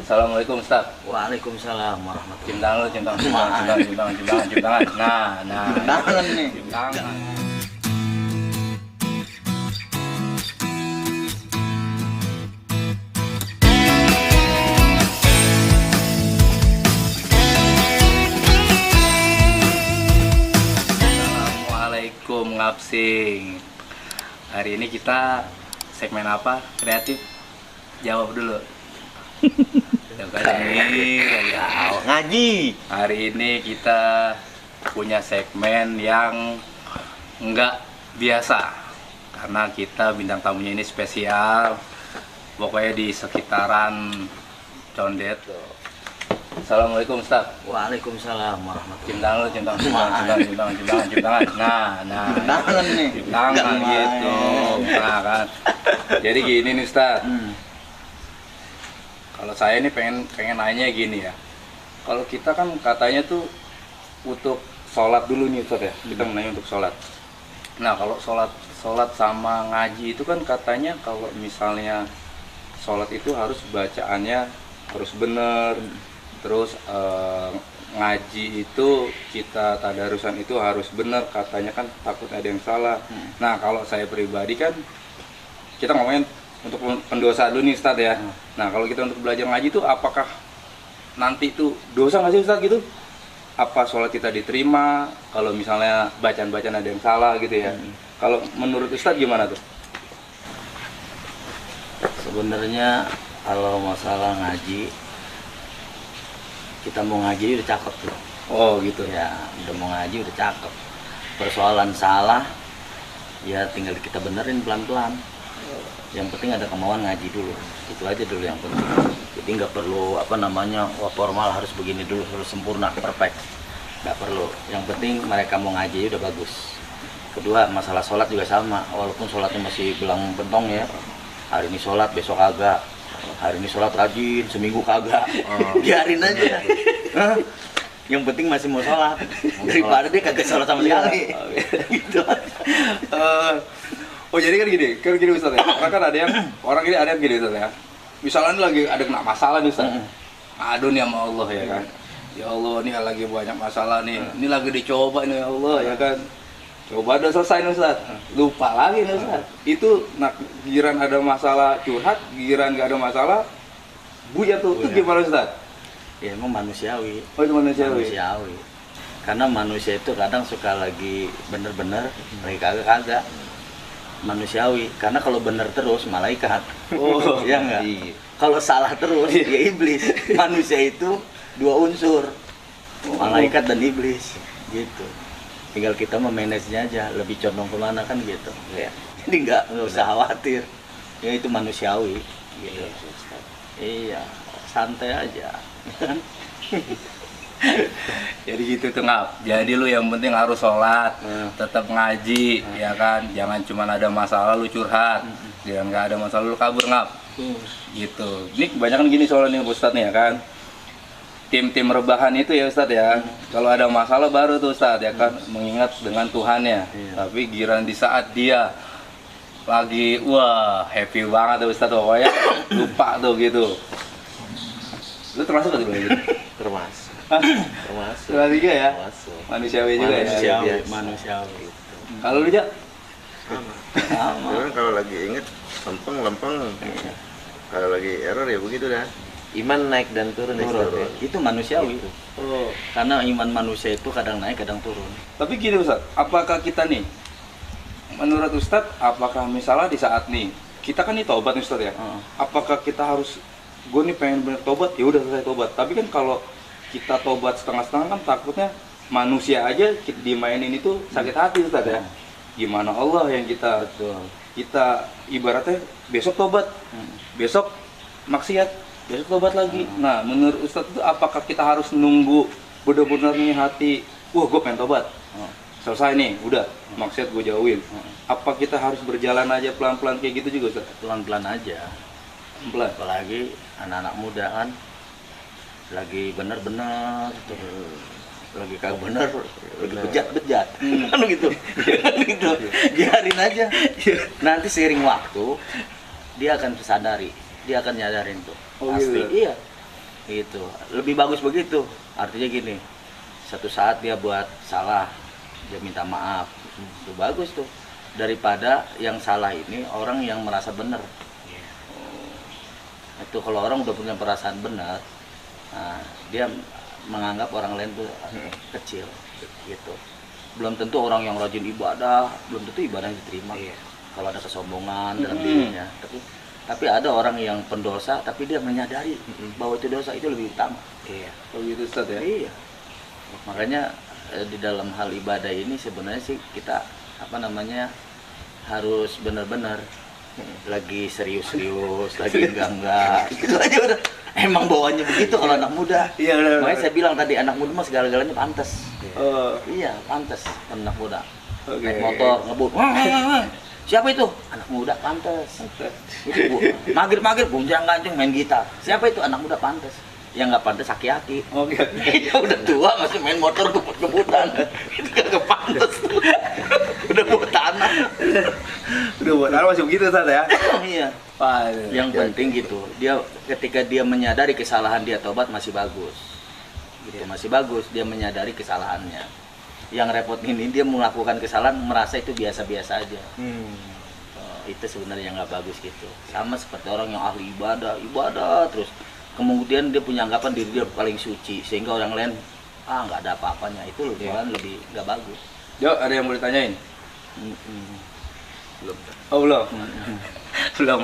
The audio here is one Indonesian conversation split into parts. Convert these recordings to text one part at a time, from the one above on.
Assalamualaikum Ustaz. Waalaikumsalam warahmatullahi Cium tangan lu, cium tangan, cium tangan, cium tangan, cium tangan, cium tangan. Nah. Cium tangan nih. Cium tangan. Assalamualaikum Ngapsing. Hari ini kita segmen apa? Kreatif? Jawab dulu. Ngaji. Hari ini kita punya segmen yang enggak biasa karena kita bintang tamunya ini spesial. Pokoknya di sekitaran Condet. Assalamualaikum Ustaz. Waalaikumsalam warahmatullahi Cium tangan lu, cium tangan, cium tangan, cium tangan, cium tangan, cium tangan. Nah. Cium tangan nih. Cium tangan gitu. Nah kan. Jadi gini nih Ustaz. Kalau saya ini pengen nanya gini ya. Kalau kita kan katanya tuh untuk sholat dulu nih Ustaz ya. Kita menanya untuk sholat. Nah kalau sholat sama ngaji itu kan katanya kalau misalnya sholat itu harus bacaannya harus bener. Terus ngaji itu kita tadarusan itu harus bener. Katanya kan takut ada yang salah. Nah kalau saya pribadi kan kita ngomongin untuk pendosa dulu nih Ustaz ya. Nah kalau kita untuk belajar ngaji itu apakah nanti itu dosa nggak sih Ustaz gitu? Apa sholat kita diterima kalau misalnya bacaan-bacaan ada yang salah gitu ya? Kalau menurut Ustaz gimana tuh? Sebenarnya kalau masalah ngaji, kita mau ngaji udah cakep tuh. Oh gitu Ya, udah mau ngaji udah cakep. Persoalan salah, ya tinggal kita benerin pelan-pelan. Yang penting ada kemauan ngaji dulu, itu aja dulu yang penting. Jadi nggak perlu formal harus begini dulu, harus sempurna, perfect, nggak perlu. Yang penting mereka mau ngaji udah bagus. Kedua, masalah sholat juga sama, walaupun sholatnya masih belang bentong ya, hari ini sholat besok kagak, hari ini sholat rajin seminggu kagak, biarin aja. Yang penting masih mau sholat, daripada dia kagak sholat sama sekali. Gitu. Oh jadi kan gini Ustaz ya. Orang ini ada yang gini Ustaz ya. Misalnya lagi ada kena masalah nih Ustaz. Aduh nih sama Allah ya kan. Ya Allah nih lagi banyak masalah nih. Ini lagi dicoba nih ya Allah ya kan. Coba udah selesai nih Ustaz. Lupa lagi nih Ustaz. Itu giliran ada masalah curhat, giliran gak ada masalah buyar tuh. Itu gimana Ustaz? Ya emang manusiawi. Oh itu manusiawi. Karena manusia itu kadang suka lagi bener-bener, lagi kagak. Manusiawi, karena kalau bener terus malaikat. Oh ya enggak? Iya. Kalau salah terus ya iblis. Manusia itu dua unsur, malaikat dan iblis gitu. Tinggal kita memanagenya aja, lebih condong kemana kan gitu ya. Jadi nggak usah khawatir, ya itu manusiawi gitu. Iya, santai aja. Jadi gitu tuh Ngap. Jadi lu yang penting harus sholat, tetap ngaji, ya kan. Jangan cuma ada masalah lu curhat, jangan nggak ada masalah lu kabur Ngap. Gitu. Ini kebanyakan gini soalnya nih Ustadz nih ya kan. Tim rebahan itu ya Ustadz ya. Kalau ada masalah baru tuh Ustadz ya kan, mengingat dengan Tuhannya. Tapi giran di saat dia lagi wah happy banget tuh Ustadz pokoknya lupa tuh gitu. Lu termasuk gak tuh gitu? Termasuk. Termasuk juga ya? Termasuk. Manusiawi juga ya? Manusiawi. Kalau lu Jak? Sama. Kalau lagi inget lempeng. Kalau lagi error ya begitu dah. Iman naik dan turun. Itu manusiawi. Oh. Karena iman manusia itu kadang naik kadang turun. Tapi gini Ustaz, apakah kita nih, menurut Ustaz, apakah misalnya di saat nih, kita kan nih tobat nih Ustaz ya, apakah kita harus, gue nih pengen bener tobat, ya udah selesai tobat. Tapi kan kalau kita tobat setengah-setengah kan takutnya manusia aja dimainin itu sakit hati Ustaz ya. Gimana Allah yang kita ibaratnya besok tobat, besok maksiat, besok tobat lagi. Nah menurut Ustaz itu apakah kita harus nunggu benar-benar nih hati, wah gue pengen tobat, selesai nih, udah maksiat gue jauhin. Apa kita harus berjalan aja pelan-pelan kayak gitu juga Ustaz? Pelan-pelan aja. Pelan. Apalagi anak-anak muda kan lagi bener-bener lagi kagak bener, lagi bejat kan gitu. Gitu biarin aja, nanti seiring waktu dia akan sadari, dia akan nyadarin tuh. Oh, Pasti gitu. iya, Itu lebih bagus begitu. Artinya gini, satu saat dia buat salah, dia minta maaf, itu bagus tuh, daripada yang salah ini orang yang merasa benar. Itu kalau orang udah punya perasaan benar, nah, dia menganggap orang lain tuh kecil gitu. Belum tentu orang yang rajin ibadah, belum tentu ibadahnya diterima. Kalau ada kesombongan dalam dirinya, tapi ada orang yang pendosa tapi dia menyadari bahwa itu dosa, itu lebih utama. Oh gitu Ustaz ya. Iya. Makanya di dalam hal ibadah ini sebenarnya sih kita harus benar-benar lagi serius-serius, lagi enggak. Itu aja udah. Emang bawaannya begitu kalau anak muda. Iya, benar. Makanya saya bilang tadi anak muda mah segala-galanya pantas. Oh, Iya, pantas anak muda. oke. Naik motor, ngebut. Siapa itu? Anak muda pantas. Itu maghrib gonjang-ganjing main gitar. Siapa itu? Anak muda pantas. Yang nggak pantas aki-aki. Oke. Dia udah tua masih main motor gebut-gebutan. Itu kagak pantas. Udah buat tanah. Udah buat apa masih begitu Ustaz ya? Iya. Wah, Yang penting gitu. Dia ketika dia menyadari kesalahan dia tobat masih bagus. Gitu, masih bagus dia menyadari kesalahannya. Yang repot ini dia melakukan kesalahan merasa itu biasa-biasa aja. Itu sebenarnya nggak bagus gitu. Sama seperti orang yang ahli ibadah terus. Kemudian dia punya anggapan diri dia paling suci sehingga orang lain nggak ada apa-apanya, itu lebih nggak bagus. Jo, ada yang mau ditanyain? Belum. Oh belum. Belum.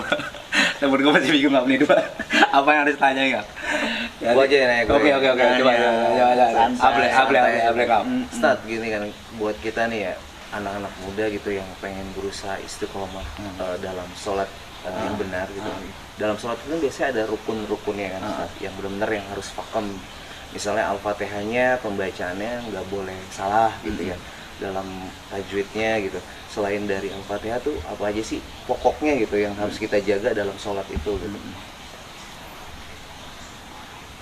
Temen gue masih bingung nih dua. Apa yang harus tanya ya? Gua aja yang nanya gue. Oke. Coba. Able kamu. Ustaz, gini kan buat kita nih ya, anak-anak muda gitu yang pengen berusaha istiqomah dalam sholat yang benar gitu. Dalam sholat itu kan biasanya ada rukun-rukunnya kan Ustaz, yang benar-benar yang harus paham. Misalnya Al-Fatihahnya, pembacaannya nggak boleh salah gitu ya, dalam tajwidnya gitu. Selain dari Al-Fatihah tuh apa aja sih pokoknya gitu yang harus kita jaga dalam sholat itu gitu.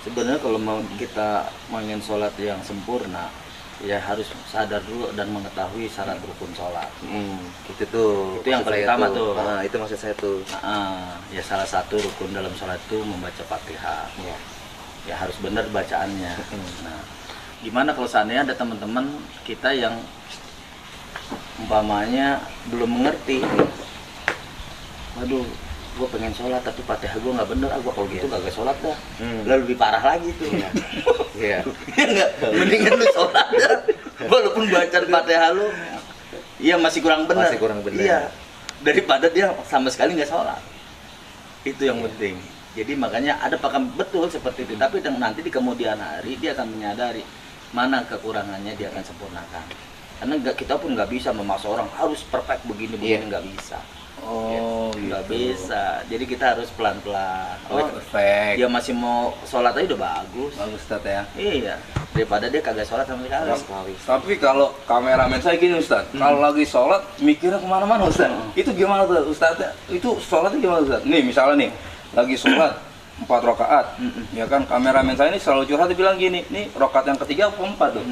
Sebenarnya kalau mau kita ingin sholat yang sempurna, ya harus sadar dulu dan mengetahui syarat rukun sholat. Itu tuh. Itu yang maksud paling saya utama tuh. tuh. Nah, itu maksud saya tuh. Ya salah satu rukun dalam sholat itu membaca Fatihah. Ya harus benar bacaannya. Nah, gimana kalau seandainya ada teman-teman kita yang umpamanya belum mengerti, waduh, gue pengen sholat tapi Fatihah gue nggak bener, gue kalau gitu kagak sholat dah. Lalu lebih parah lagi tuh. Iya. Ya nggak, mendingan lu sholat dah, walaupun bacaan Fatihah lu, iya masih kurang benar. Masih kurang benar. Iya, daripada dia sama sekali nggak sholat. Itu yang penting. Jadi makanya ada pakam betul seperti itu. Tapi nanti di kemudian hari dia akan menyadari mana kekurangannya, dia akan sempurnakan. Karena kita pun nggak bisa memaksa orang harus perfect begini nggak bisa. Oh, Nggak gitu. bisa. Jadi kita harus pelan-pelan. Oh, perfect. Dia masih mau sholat aja udah bagus. Bagus Ustaz ya. Iya. Daripada dia kagak sholat sama sekali. Tapi kalau kameramen saya gini Ustaz, kalau lagi sholat mikirnya kemana-mana Ustaz. Itu gimana tuh Ustaz? Itu sholatnya gimana Ustaz? Nih misalnya nih, lagi sholat 4 rakaat, ya kan kameramen saya ini selalu curhat, dia bilang gini, nih rakaat yang ketiga apa 4 tuh?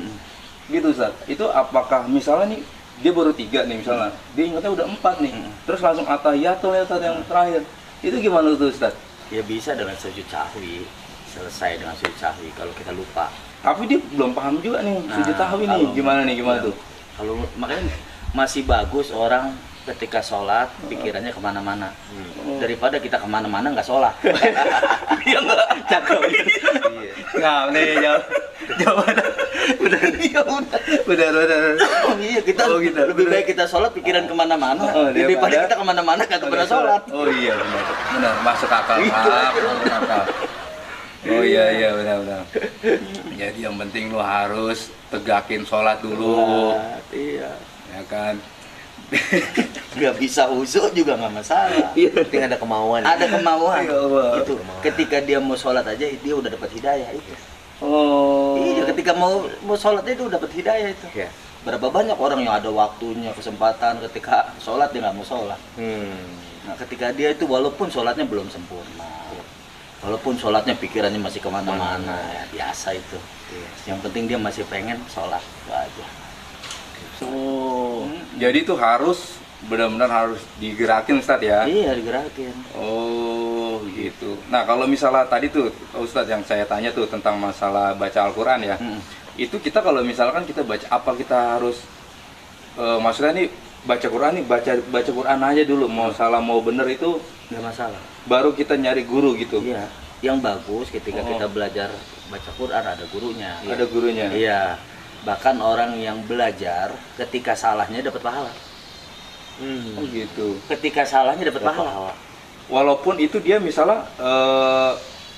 Gitu Ustaz. Itu apakah misalnya nih dia baru 3 nih misalnya, dia ingatnya udah 4 nih, terus langsung atahiyatul ya Ustaz yang terakhir. Itu gimana tuh Ustaz? Ya bisa dengan sujud sahwi, selesai dengan sujud sahwi kalau kita lupa. Tapi dia belum paham juga nih sujud sahwi nih, gimana iya, tuh? Kalau makanya masih bagus orang ketika sholat pikirannya kemana-mana daripada kita kemana-mana nggak sholat. Iya nggak? Cakep. Nah, nih jawaban benar. Iya udah. Benar. Oh iya kita gitu. lebih baik kita sholat pikiran kemana-mana daripada kita kemana-mana kagak pernah sholat. Oh iya benar masuk akal. Masuk akal. Oh iya benar. Jadi yang penting lu harus tegakin sholat dulu. Iya. Ya kan. Nggak bisa usul juga nggak masalah. Penting ada kemauan. Ada kemauan. Ya Allah. Itu ketika dia mau sholat aja dia udah dapat hidayah itu. Oh. Iya, ketika mau sholat itu udah dapat hidayah itu. Iya. Berapa banyak orang yang ada waktunya, kesempatan ketika sholat dia nggak mau sholat. Nah, ketika dia itu walaupun sholatnya belum sempurna, walaupun sholatnya pikirannya masih kemana-mana, ya biasa itu. Yang penting dia masih pengen sholat, itu aja. Oh. Jadi itu harus benar-benar harus digerakin Ustaz ya. Iya digerakin. Oh Oh gitu. Nah kalau misalnya tadi tuh Ustadz yang saya tanya tuh tentang masalah baca Al-Quran ya, itu kita kalau misalkan kita baca apa kita harus maksudnya nih baca Quran nih baca Quran aja dulu, mau salah mau bener itu nggak masalah. baru kita nyari guru gitu. Iya, yang bagus ketika kita belajar baca Quran ada gurunya. Ada gurunya. Iya, bahkan orang yang belajar ketika salahnya dapat pahala. Oh gitu. Ketika salahnya dapat pahala. Walaupun itu dia misalnya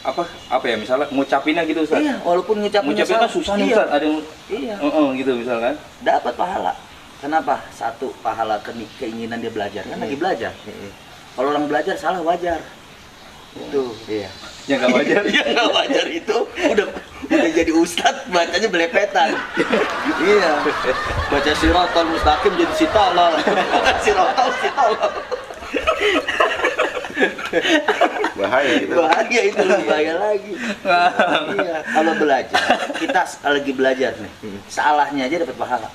apa ya misalnya ngucapinnya gitu Ustaz. Iya, walaupun ngucapinnya Ngucapinnya kan susah nih Ustaz, ada yang Iya. gitu misalkan. Dapat pahala. Kenapa? Satu, pahala keinginan dia belajar, kan lagi belajar. Kalau orang belajar salah wajar. Itu. Iya. Yang nggak wajar. Yang nggak wajar itu udah jadi ustadz bacanya belepetan. Iya. Baca sirotol mustaqim jadi sitolol. Bukan sirotol sitolol. Bahaya gitu. Bahaya itu lebih bahaya lagi. Iya. Kalau belajar, kita lagi belajar nih, salahnya aja dapat pahala.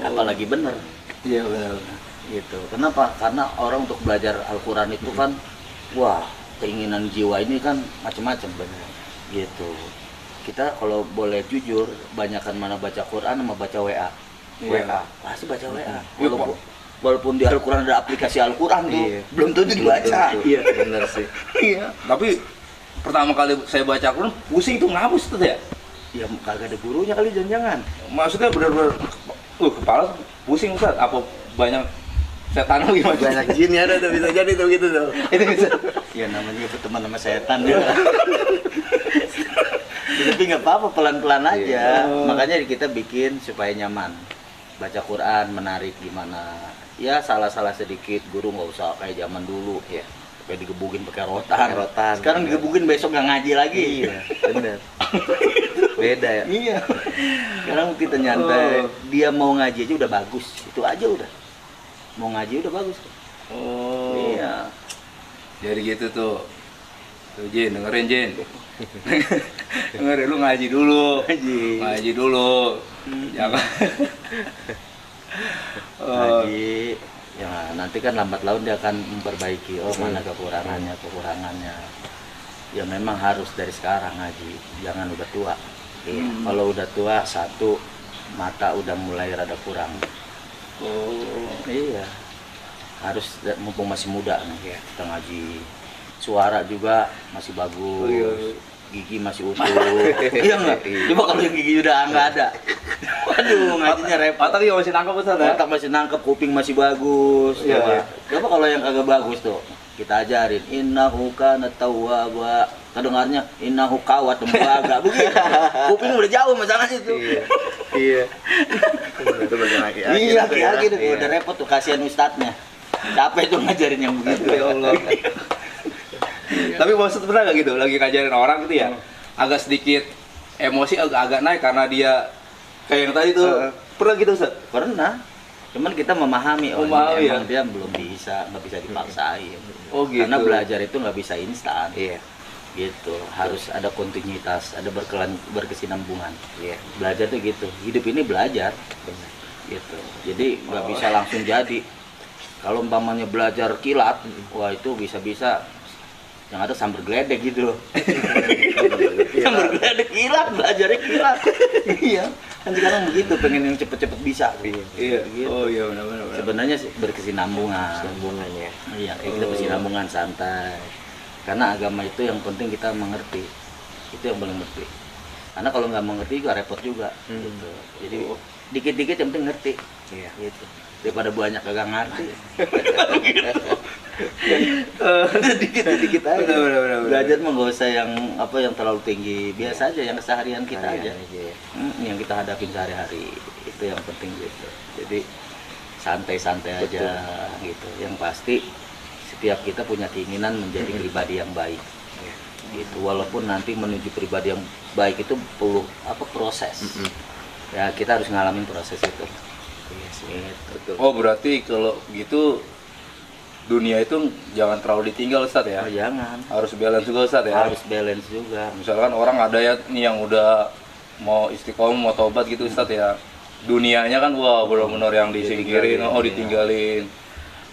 Apalagi bener. Iya benar. Gitu. Kenapa? Karena orang untuk belajar Al-Quran itu kan, wah, keinginan jiwa ini kan macam-macam benar. Gitu. Kita kalau boleh jujur, banyakan mana baca Quran sama baca WA. WA, pasti baca WA. Walaupun di Al-Quran ada aplikasi Al-Quran tuh, belum tentu dibaca. Iya, benar sih. Iya. Tapi pertama kali saya baca Quran pusing tuh ngapus tuh ya. Ya kagak ada gurunya kali jangan-jangan. Maksudnya benar-benar kepala pusing Ustaz, apa banyak setan lagi macam Banyak jin ya ada tuh, bisa jadi tuh gitu tuh. itu bisa. Ya namanya berteman sama setan ya. Tapi nggak apa-apa, pelan-pelan aja. Makanya kita bikin supaya nyaman. Baca Quran menarik gimana? Ya salah-salah sedikit, guru nggak usah kayak zaman dulu ya. Kayak digebukin pakai rotan. Sekarang digebukin besok nggak ngaji lagi. Iya, benar. Beda ya. Iya. Sekarang kita nyantai. Dia mau ngaji aja udah bagus. Itu aja udah. Mau ngaji udah bagus. Oh. Iya. Jadi gitu tuh. Tuh Jin, dengerin Jin. Dengerin lu ngaji dulu. Ngaji dulu. Jangan. Ngaji. Ya nanti kan lambat laun dia akan memperbaiki. Oh mana kekurangannya. Ya memang harus dari sekarang ngaji. Jangan udah tua. Iya. Kalau udah tua, satu mata udah mulai rada kurang. Oh. Iya. Harus mumpung masih muda nih ya, kita ngaji. Suara juga masih bagus. Gigi masih utuh. Iya enggak? Coba kalau yang gigi udah nggak ada. Waduh, ngajinya repot. Otak juga masih nangkep Ustaz ya? Otak masih nangkep, kuping masih bagus. Coba kalau yang kagak bagus tuh, kita ajarin innahu kana tawwaba. Kedengarnya innahu kawat tembaga. Begitu. Kuping udah jauh masalahnya itu. Iya. Itu bagian aki-aki. Iya, aki-aki tuh udah repot tuh, kasihan ustadznya. Capek tuh ngajarin yang begitu. Ya Allah. Tapi maksud pernah nggak gitu lagi ngajarin orang gitu ya, agak sedikit emosi agak naik karena dia kayak yang tadi tuh pernah gitu Ustaz? Pernah. Cuman kita memahami, oh Memahami, ini emang ya? dia belum bisa, nggak bisa dipaksain. Oh gitu. Karena belajar itu nggak bisa instan. Iya. Gitu, harus ada kontinuitas, ada berkesinambungan. Iya. Belajar tuh gitu, hidup ini belajar. Gitu. Jadi nggak bisa langsung jadi. Kalau umpamanya belajar kilat, wah itu bisa-bisa yang ada sambar geledek gitu. Sambar geledek kilat, belajarnya kilat. Iya. Kan sekarang begitu, pengen yang cepet-cepet bisa. Iya. Gitu. Oh iya benar-benar. Sebenarnya sih berkesinambungan. Sambungannya. Iya, kayak kita berkesinambungan santai. Karena agama itu yang penting kita mengerti. Itu yang paling penting. Karena kalau nggak mengerti juga repot juga. Gitu. Jadi dikit-dikit yang penting ngerti. Iya. Gitu. Daripada banyak kagak ngerti. Dikit-dikit aja. Benar. Belajar mah nggak usah yang terlalu tinggi. Biasa aja yang keseharian kita aja. Yang kita hadapin sehari-hari. Itu yang penting gitu. Jadi santai-santai aja gitu. Yang pasti setiap kita punya keinginan menjadi pribadi yang baik. Gitu. Walaupun nanti menuju pribadi yang baik itu perlu proses. Ya kita harus ngalamin proses itu. Gitu. Oh berarti kalau gitu dunia itu jangan terlalu ditinggal Ustaz ya? Oh, jangan. Harus balance juga Ustaz ya? Harus balance juga. Misalkan orang ada ya nih yang udah mau istiqomah mau tobat gitu Ustaz ya, dunianya kan wah benar-benar yang disingkirin, ditinggalin.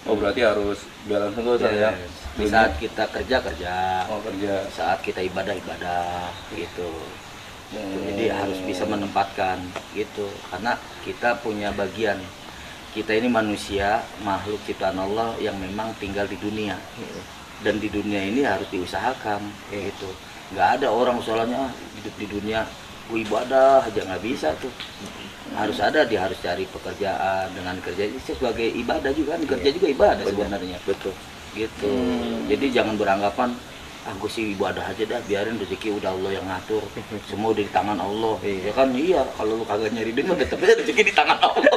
Oh berarti harus balance itu Ustaz ya. Di saat kita kerja kerja, Oh kerja. saat kita ibadah ibadah gitu. Jadi harus bisa menempatkan gitu, karena kita punya bagian. Kita ini manusia, makhluk ciptaan Allah yang memang tinggal di dunia, dan di dunia ini harus diusahakan gitu. Nggak ada orang soalnya hidup di dunia ibadah aja, nggak bisa tuh. Harus ada, dia harus cari pekerjaan, dengan kerja itu sebagai ibadah juga kan, kerja juga ibadah sebenarnya. Betul. Gitu. Jadi jangan beranggapan aku sih ibadah aja dah, biarin rezeki udah Allah yang ngatur, semua di tangan Allah. Ya kan, iya, kalau lu kagak nyari duit tetep aja rezeki di tangan Allah.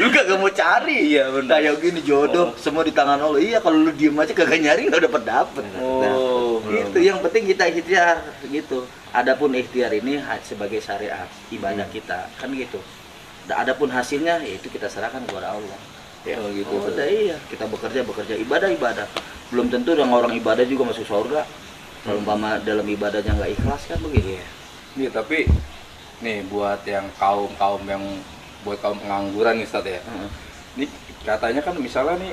Lu kagak mau cari, Iya, benar. kayak gini jodoh semua di tangan Allah. Iya, kalau lu diem aja kagak nyari nggak dapet. Oh, Gitu, yang penting kita ikhtiar gitu. Adapun ikhtiar ini sebagai syariat ibadah kita kan gitu. Adapun hasilnya ya itu kita serahkan kepada Allah. Ya, Oh, gitu. udah iya, kita bekerja ibadah. Belum tentu orang ibadah juga masuk surga. Kalau umpama dalam ibadahnya nggak ikhlas kan begitu ya. Nih tapi nih buat yang kaum pengangguran nih Ustaz ya. Ini katanya kan misalnya nih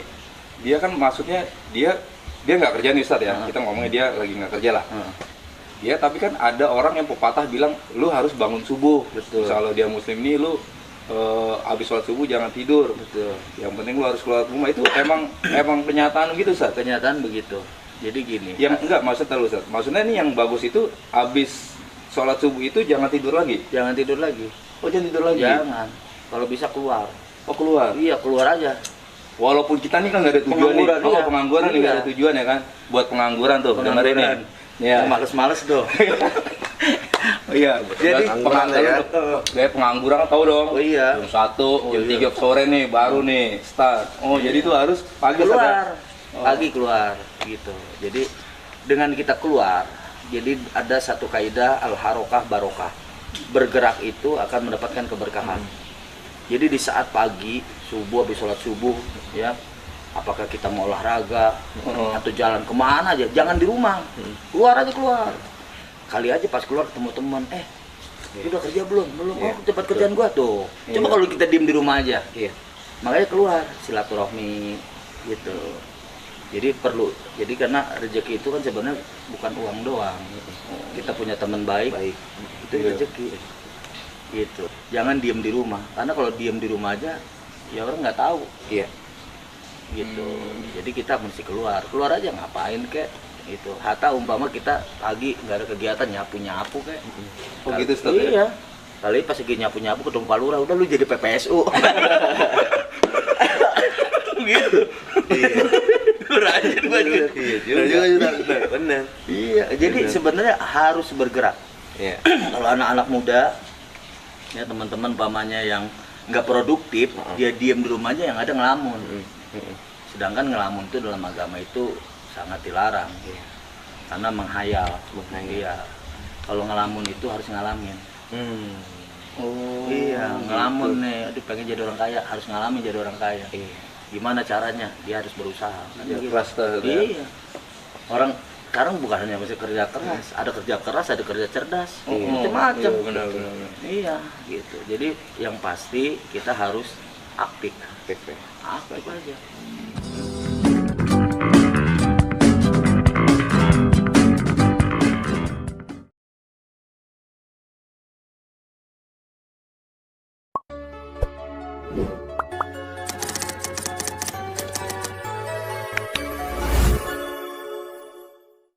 dia kan maksudnya dia nggak kerja nih Ustaz ya. Kita ngomongnya dia lagi nggak kerja lah. Dia tapi kan ada orang yang pepatah bilang lu harus bangun subuh. Betul. Kalau dia muslim nih lu habis sholat subuh jangan tidur. Betul. Yang penting lu harus keluar rumah, itu emang kenyataan gitu Ustaz. Kenyataan begitu. Jadi gini. Yang enggak maksudnya Ustaz. Maksudnya nih yang bagus itu habis sholat subuh itu jangan tidur lagi. Jangan tidur lagi. Oh jangan tidur lagi. Jangan. Kalau bisa keluar. Oh keluar. Iya, keluar aja. Walaupun kita nih kan nggak ada tujuan Pengangguran, nih. Oh iya. pengangguran nih nggak Iya. ada tujuan ya kan. Buat pengangguran tuh. Dengerin nih. Pengangguran. Ya. Males-males tuh. Oh iya. Jadi Pengangguran ya. Kayak pengangguran kan tahu dong. Oh iya. Jam 1, jam iya. 3 sore nih baru nih start. Oh jadi tuh harus pagi Ustaz, ya? Keluar. Pagi keluar gitu. Jadi dengan kita keluar, jadi ada satu kaidah al-harokah barokah. Bergerak itu akan mendapatkan keberkahan. Jadi di saat pagi, subuh, habis sholat subuh, ya, apakah kita mau olahraga atau jalan kemana aja, jangan di rumah, keluar aja keluar. Kali aja pas keluar ketemu teman, udah kerja belum? Iya, Oh, tempat kerjaan gua tuh. Coba kalau kita diem di rumah aja, Iya. makanya keluar silaturahmi gitu. Jadi perlu, jadi karena rezeki itu kan sebenarnya bukan uang doang. Kita punya teman baik, itu Iya. rezeki. Gitu. Jangan diem di rumah, karena kalau diem di rumah aja, ya orang nggak tahu. Iya. Gitu. Jadi kita mesti keluar aja ngapain kek. Itu. Hatta umpama kita pagi nggak ada kegiatan nyapu kek. Oh gitu Ustaz ya? Iya. Kali pas lagi nyapu ketemu Pak Lurah, udah lu jadi PPSU. Gitu. Rajin banget. Iya juga. Benar. Iya, jadi sebenarnya harus bergerak. Iya. Kalau anak-anak muda, ya teman-teman umpamanya yang nggak produktif, dia diem di rumah aja, yang ada ngelamun. Sedangkan ngelamun itu dalam agama itu sangat dilarang, karena menghayal. Iya. Kalau ngelamun itu harus ngalamin. Oh Iya, ngelamun nih, aduh pengen jadi orang kaya, harus ngalamin jadi orang kaya. Iya. Gimana caranya? Dia harus berusaha. Kan Iya, gitu. keras tuh, ya. Iya. Orang sekarang bukan hanya mesti kerja keras, ada kerja keras, ada kerja cerdas, macam-macam. Iya, benar. Iya, gitu. Jadi yang pasti kita harus aktif, Aktif ya. aktif aja.